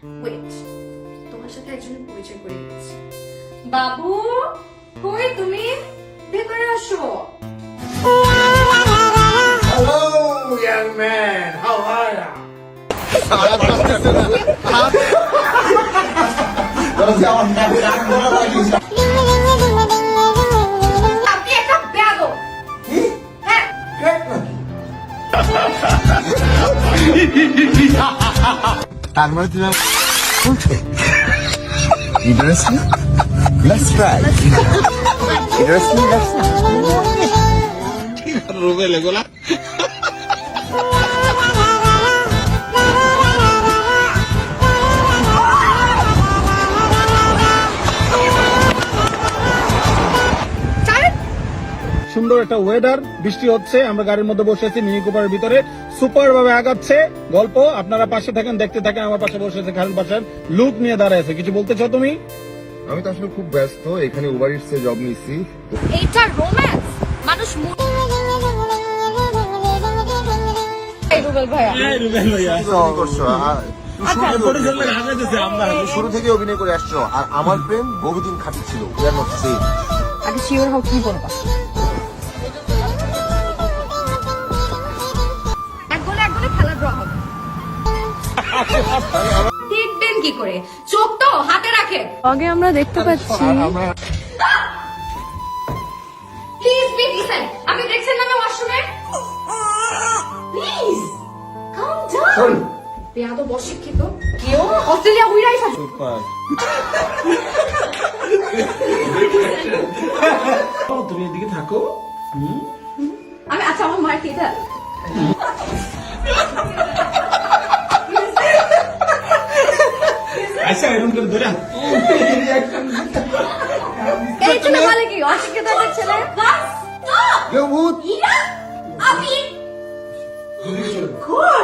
Wait, তোমার সাথে একজনের পরিচয় করে দিচ্ছি। বাবু, কই তুমি? ভেতরে আসো। Hello, young man. How are ya? আপনি একটা বেয়াদব। হ্যাঁ, তার মানে তুমি interesting, let's try interesting, let's Rubel এগুলা সুন্দর একটা ওয়েদার, বৃষ্টি হচ্ছে, আমরা গাড়ির মধ্যে বসে আছি মিনি কুপারের ভিতরে, সুপার ভাবে আগাচ্ছে গল্প। আপনারা পাশে থাকেন, দেখতে থাকেন। আমার পাশে বসে আছে খালেদ বাসার লুক নিয়ে দাঁড়ায় আছে। কিছু বলতে চাও তুমি? আমি তো আসলে খুব ব্যস্ত, এখানে উবার ইটস এ জব নিছি। এইটা রোম্যান্স। মানুষ রুবেল ভাইয়া, রুবেল ভাইয়া কি করছো? আমরা শুরু থেকে অভিনয় করে আসছো, আর আমার প্রেম বহুদিন খাঁটি ছিল। We are not same. আগে শিওর হও কি বলবা। এক গোলে খেলা ড্র হবে। দেখবেন কি করে? চোখ তো হাতে রাখে। আগে আমরা দেখতে পাচ্ছি প্লিজ বি ডিসেন্ট। আপনি দেখছেন না আমি ওয়াশরুমে? Please calm down. বেয়াদব অশিক্ষিত। কেউ অস্ট্রেলিয়া উইরাই থাকে। তুমি এদিকে থাকো। আমি আচ্ছা আমার মার কি দেয়? আচ্ছা এরকম করে ধরে এই ছেলে বলে কি অশিক্ষিত একটা ছেলে? ভূত ইরা, আমি গুড